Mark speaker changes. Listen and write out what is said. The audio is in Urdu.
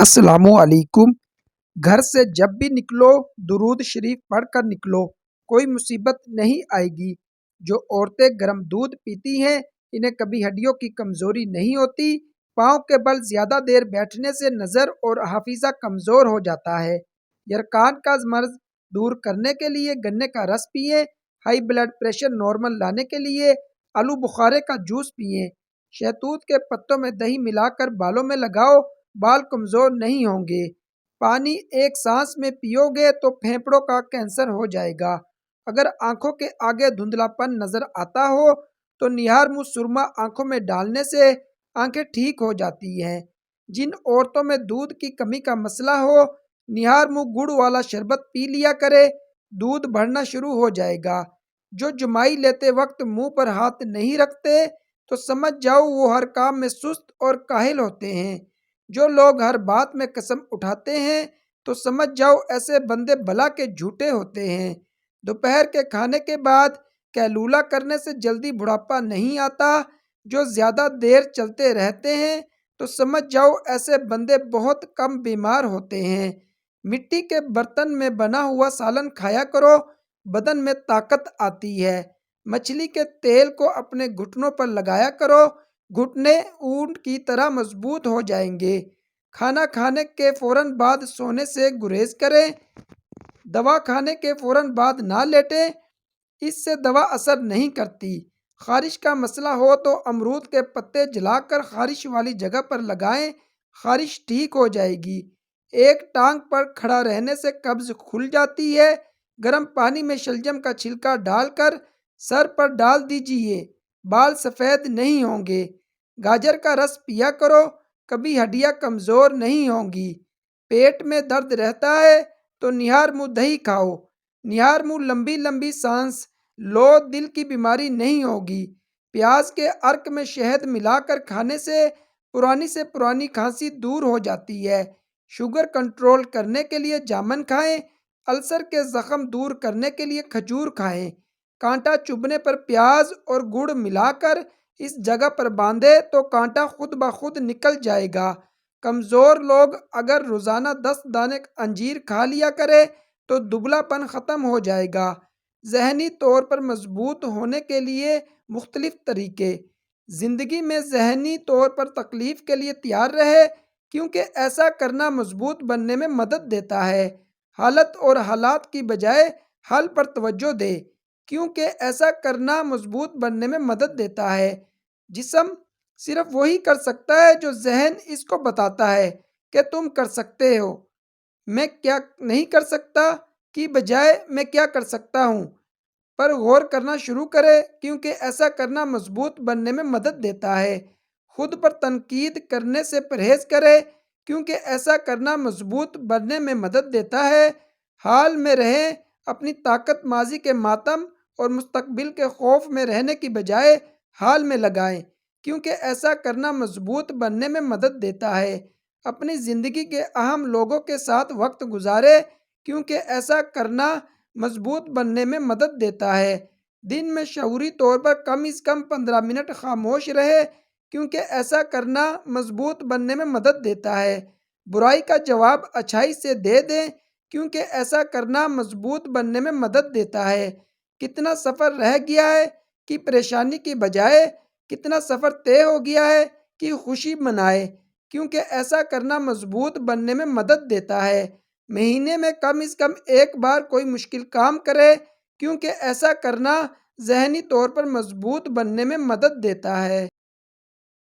Speaker 1: السلام علیکم۔ گھر سے جب بھی نکلو درود شریف پڑھ کر نکلو، کوئی مصیبت نہیں آئے گی۔ جو عورتیں گرم دودھ پیتی ہیں انہیں کبھی ہڈیوں کی کمزوری نہیں ہوتی۔ پاؤں کے بل زیادہ دیر بیٹھنے سے نظر اور حافظہ کمزور ہو جاتا ہے۔ یرقان کا مرض دور کرنے کے لیے گنے کا رس پئیں۔ ہائی بلڈ پریشر نارمل لانے کے لیے آلو بخارے کا جوس پئیں۔ شہتوت کے پتوں میں دہی ملا کر بالوں میں لگاؤ، بال کمزور نہیں ہوں گے۔ پانی ایک سانس میں پیو گے تو پھیپھڑوں کا کینسر ہو جائے گا۔ اگر آنکھوں کے آگے دھندلا پن نظر آتا ہو تو نہار منہ سرما آنکھوں میں ڈالنے سے آنکھیں ٹھیک ہو جاتی ہیں۔ جن عورتوں میں دودھ کی کمی کا مسئلہ ہو نہار منہ گڑ والا شربت پی لیا کرے، دودھ بڑھنا شروع ہو جائے گا۔ جو جمائی لیتے وقت منہ پر ہاتھ نہیں رکھتے تو سمجھ جاؤ وہ ہر کام میں سست اور کاہل ہوتے ہیں۔ جو لوگ ہر بات میں قسم اٹھاتے ہیں تو سمجھ جاؤ ایسے بندے بلا کے جھوٹے ہوتے ہیں۔ دوپہر کے کھانے کے بعد قیلولہ کرنے سے جلدی بڑھاپا نہیں آتا۔ جو زیادہ دیر چلتے رہتے ہیں تو سمجھ جاؤ ایسے بندے بہت کم بیمار ہوتے ہیں۔ مٹی کے برتن میں بنا ہوا سالن کھایا کرو، بدن میں طاقت آتی ہے۔ مچھلی کے تیل کو اپنے گھٹنوں پر لگایا کرو، گھٹنے اونٹ کی طرح مضبوط ہو جائیں گے۔ کھانا کھانے کے فوراً بعد سونے سے گریز کریں۔ دوا کھانے کے فوراً بعد نہ لیٹیں، اس سے دوا اثر نہیں کرتی۔ خارش کا مسئلہ ہو تو امرود کے پتے جلا کر خارش والی جگہ پر لگائیں، خارش ٹھیک ہو جائے گی۔ ایک ٹانگ پر کھڑا رہنے سے قبض کھل جاتی ہے۔ گرم پانی میں شلجم کا چھلکا ڈال کر سر پر ڈال دیجئے، بال سفید نہیں ہوں گے۔ گاجر کا رس پیا کرو، کبھی ہڈیاں کمزور نہیں ہوں گی۔ پیٹ میں درد رہتا ہے تو نہار منہ دہی کھاؤ، نہار منہ لمبی لمبی سانس لو، دل کی بیماری نہیں ہوگی۔ پیاز کے عرق میں شہد ملا کر کھانے سے پرانی کھانسی دور ہو جاتی ہے۔ شوگر کنٹرول کرنے کے لیے جامن کھائیں، السر کے زخم دور کرنے کے لیے کھجور کھائیں۔ کانٹا چبھنے پر پیاز اور گڑ ملا کر اس جگہ پر باندھے تو کانٹا خود بخود نکل جائے گا۔ کمزور لوگ اگر روزانہ 10 دانے انجیر کھا لیا کرے تو دبلا پن ختم ہو جائے گا۔ ذہنی طور پر مضبوط ہونے کے لیے مختلف طریقے۔ زندگی میں ذہنی طور پر تکلیف کے لیے تیار رہے، کیونکہ ایسا کرنا مضبوط بننے میں مدد دیتا ہے۔ حالت اور حالات کی بجائے حل پر توجہ دے، کیونکہ ایسا کرنا مضبوط بننے میں مدد دیتا ہے۔ جسم صرف وہی کر سکتا ہے جو ذہن اس کو بتاتا ہے کہ تم کر سکتے ہو۔ میں کیا نہیں کر سکتا کی بجائے میں کیا کر سکتا ہوں پر غور کرنا شروع کرے، کیونکہ ایسا کرنا مضبوط بننے میں مدد دیتا ہے۔ خود پر تنقید کرنے سے پرہیز کرے، کیونکہ ایسا کرنا مضبوط بننے میں مدد دیتا ہے۔ حال میں رہیں، اپنی طاقت ماضی کے ماتم اور مستقبل کے خوف میں رہنے کی بجائے حال میں لگائیں، کیونکہ ایسا کرنا مضبوط بننے میں مدد دیتا ہے۔ اپنی زندگی کے اہم لوگوں کے ساتھ وقت گزارے، کیونکہ ایسا کرنا مضبوط بننے میں مدد دیتا ہے۔ دن میں شعوری طور پر کم از کم 15 منٹ خاموش رہے، کیونکہ ایسا کرنا مضبوط بننے میں مدد دیتا ہے۔ برائی کا جواب اچھائی سے دے دیں، کیونکہ ایسا کرنا مضبوط بننے میں مدد دیتا ہے۔ کتنا سفر رہ گیا ہے کہ پریشانی کی بجائے کتنا سفر طے ہو گیا ہے کہ خوشی منائے، کیونکہ ایسا کرنا مضبوط بننے میں مدد دیتا ہے۔ مہینے میں کم از کم ایک بار کوئی مشکل کام کرے، کیونکہ ایسا کرنا ذہنی طور پر مضبوط بننے میں مدد دیتا ہے۔